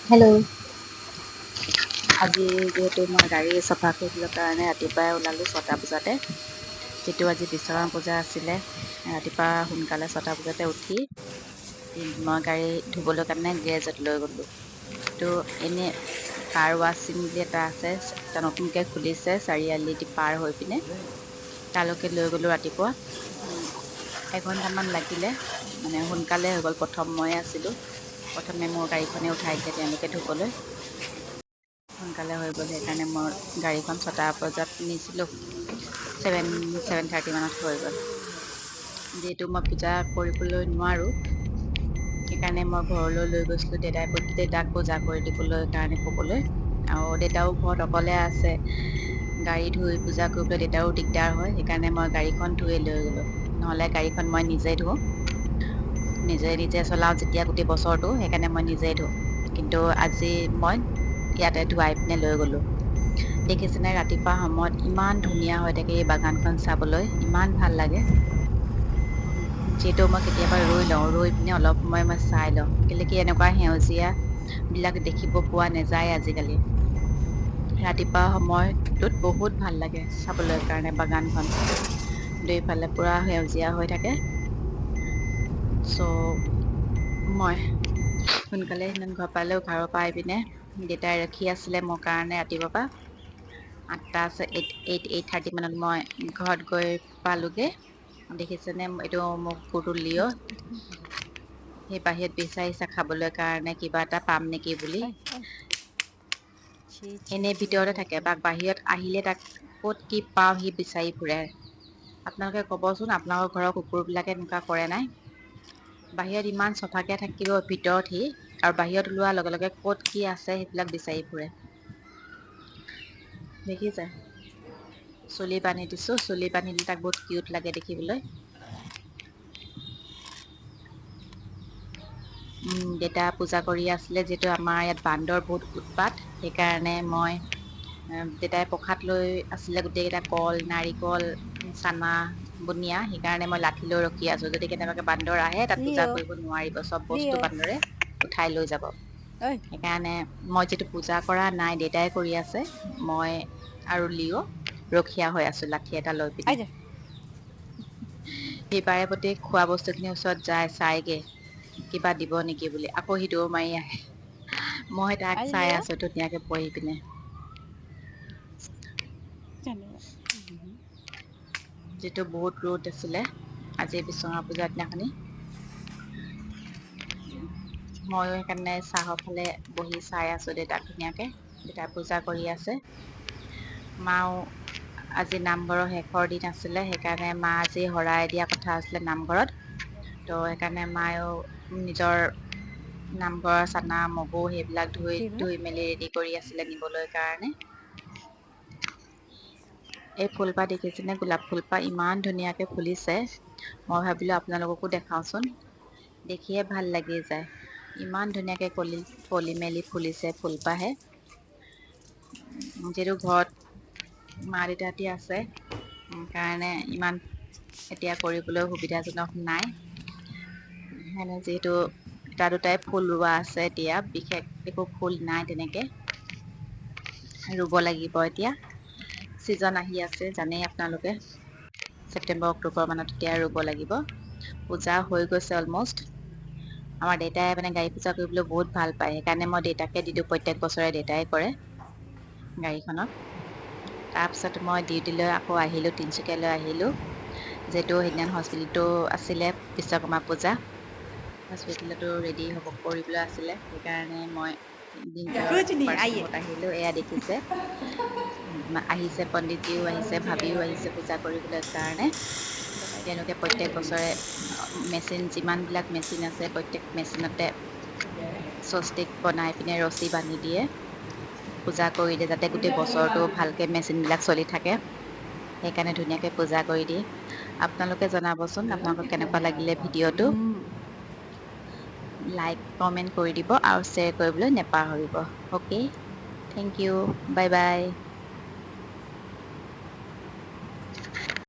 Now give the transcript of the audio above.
Hello'. আজি যিহেতু মই গাড়ী চফা কৰিবলৈ কাৰণে ৰাতিপুৱাই ওলালোঁ 6টা বজাতে। যিটো আজি বিশ্বকৰ্মা পূজা আছিলে, ৰাতিপুৱা সোনকালে 6টা বজাতে উঠি মই গাড়ী ধুবলৈ কাৰণে গেৰেজত লৈ গ'লোঁ। তো এনে কাৰ ৱাছিং বুলি এটা আছে, এটা নতুনকৈ খুলিছে চাৰিআলি পাৰ হৈ পিনে, তালৈকে লৈ গ'লোঁ ৰাতিপুৱা। এঘণ্টামান লাগিলে, মানে সোনকালে হৈ গ'ল। প্ৰথম ময়ে আছিলোঁ, প্ৰথমে মোৰ গাড়ীখনে উঠাই দিলে তেওঁলোকে ধুবলৈ। সোনকালে হৈ গ'ল, সেইকাৰণে মই গাড়ীখন 6টা বজাত নিছিলোঁ, 7:30 মানত হৈ গ'ল। যিহেতু মই পূজা কৰিবলৈ নোৱাৰোঁ, সেইকাৰণে মই ঘৰলৈ লৈ গৈছিলোঁ দেউতাক পূজা কৰি দিবলৈ কাৰণে ক'বলৈ। আৰু দেউতাও ঘৰত অকলে আছে, গাড়ী ধুই পূজা কৰিবলৈ দেউতাৰো দিগদাৰ হয়, সেইকাৰণে মই গাড়ীখন ধুয়ে লৈ গ'লোঁ। নহ'লে গাড়ীখন মই নিজেই ধুওঁ, নিজে চলাওঁ যেতিয়া গোটেই বছৰটো, সেইকাৰণে মই নিজেই ধুওঁ। কিন্তু আজি মই ইয়াতে ধুৱাই পিনে লৈ গ'লোঁ। দেখিছেনে ৰাতিপুৱা সময়ত ইমান ধুনীয়া হৈ থাকে এই বাগানখন চাবলৈ, ইমান ভাল লাগে। যিহেতু মই কেতিয়াবা ৰৈ পিনে অলপ সময় মই চাই লওঁ, কেলৈ কি এনেকুৱা সেউজীয়া বিলাক দেখিব পোৱা নাযায় আজিকালি। ৰাতিপুৱা সময়টোত বহুত ভাল লাগে চাবলৈ কাৰণে বাগানখন, দুইফালে পুৰা সেউজীয়া হৈ থাকে। মই সোনকালে সিদিনা ঘৰ পালোঁ। ঘৰৰ পাই পিনে দেউতাই ৰখি আছিলে মোৰ কাৰণে ৰাতিপুৱাৰ পৰা। 8:30 মানত মই ঘৰত গৈ পালোঁগৈ। দেখিছেনে এইটো মোৰ কুকুৰটো লিঅ', সেই বাহিৰত বিচাৰিছে খাবলৈ কাৰণে কিবা এটা পাম নেকি বুলি। এনেই ভিতৰতে থাকে, বাহিৰত আহিলে তাক ক'ত কি পাওঁ সি বিচাৰি ফুৰে। আপোনালোকে ক'বচোন, আপোনালোকৰ ঘৰৰ কুকুৰবিলাকে এনেকুৱা কৰে নাই? বাহিৰত ইমান চফাকৈ থাকিব, ভিতৰত সি, আৰু বাহিৰত ওলোৱাৰ লগে লগে ক'ত কি আছে সেইবিলাক বিচাৰি ফুৰে। দেখিছে, চুলি বান্ধি দিছোঁ, চুলি বান্ধিলে তাক বহুত কিউট লাগে দেখিবলৈ। দেউতা পূজা কৰি আছিলে, যিহেতু আমাৰ ইয়াত বান্দৰ বহুত উৎপাত, সেইকাৰণে মই দেউতাই প্ৰসাদ লৈ আছিলে, গোটেইকেইটা কল, নাৰিকল, চানা, বুনিয়া, সেইকাৰণে মই লাঠি লৈ ৰখি আছোঁ। যদি কেনেবাকৈ বান্দৰ আহে তাত পূজা কৰিব নোৱাৰিব, চব বস্তু বান্দৰে উঠাই লৈ যাব। সেইকাৰণে মই যিটো পূজা কৰা নাই, দেউতাই কৰি আছে, মই আৰু লিঅ' ৰখীয়া হৈ আছোঁ লাঠি এটা লৈ পিনে। সি বাৰে প্ৰতি খোৱা বস্তুখিনিৰ ওচৰত যায়, চাইগে কিবা দিব নেকি বুলি, আকৌ সি দৌৰ মাৰি আহে। মই তাক চাই আছোঁ ধুনীয়াকৈ বহি পিনে। যিটো বহুত ৰ'দ আছিলে আজি বিশ্বকৰ্মা পূজাৰ দিনাখনি, ময়ো সেইকাৰণে চাহৰ ফালে বহি চাই আছোঁ দেউতাক ধুনীয়াকৈ। দেউতাই পূজা কৰি আছে। মাও আজি নামঘৰৰ শেষৰ দিন আছিলে, সেইকাৰণে মা আজি শৰাই দিয়া কথা আছিলে নামঘৰত। তো সেইকাৰণে মায়েও নিজৰ নামঘৰৰ চানা, মগু সেইবিলাক ধুই মেলি ৰেডি কৰি আছিলে নিবলৈ কাৰণে। এই ফুলপাহ দেখিছেনে, গোলাপ ফুলপাহ ইমান ধুনীয়াকৈ ফুলিছে। মই ভাবিলোঁ আপোনালোককো দেখাওঁচোন, দেখিয়ে ভাল লাগি যায়। ইমান ধুনীয়াকৈ কলি মেলি ফুলিছে ফুলপাহে। যিহেতু ঘৰত মা দেউতাহঁতি আছে, কাৰণে ইমান এতিয়া কৰিবলৈ সুবিধাজনক নাই। যিহেতু দুটাই ফুল ৰোৱা আছে, এতিয়া বিশেষ একো ফুল নাই তেনেকৈ, ৰুব লাগিব এতিয়া। ছিজন আহি আছে জানেই আপোনালোকে, ছেপ্টেম্বৰ অক্টোবৰ মানত এতিয়া ৰুব লাগিব। পূজা হৈ গৈছে অলমষ্ট। আমাৰ দেউতাই মানে গাড়ী পূজা কৰিবলৈ বহুত ভাল পায়, সেইকাৰণে মই দেউতাকে দি দিওঁ। প্ৰত্যেক বছৰে দেউতাই কৰে গাড়ীখনত। তাৰপিছত মই ডিউটিলৈ আকৌ আহিলোঁ, তিনিচুকীয়ালৈ আহিলোঁ। যিহেতু সেইদিনা হস্পিটেলটো আছিলে বিশ্বকৰ্মা পূজা, হস্পিটেলতো ৰেডি কৰিবলৈ আছিলে, সেইকাৰণে মই পাৰ্চেলমত আহিলোঁ। এয়া দেখিছে, আহিছে পণ্ডিতজিও আহিছে, ভাবিও আহিছে পূজা কৰিবলৈ কাৰণে। তেওঁলোকে প্ৰত্যেক বছৰে যিমানবিলাক মেচিন আছে, প্ৰত্যেক মেচিনতে স্বস্তিক বনাই পিনে ৰছী বান্ধি দিয়ে, পূজা কৰি দিয়ে, যাতে গোটেই বছৰটো ভালকৈ মেচিনবিলাক চলি থাকে। সেইকাৰণে ধুনীয়াকৈ পূজা কৰি দিয়ে। আপোনালোকে জনাবচোন আপোনালোকক কেনেকুৱা লাগিলে ভিডিঅ'টো। লাইক কমেণ্ট কৰি দিব আৰু শ্বেয়াৰ কৰিবলৈ নেপাহৰিব। Okay, thank you, bye by.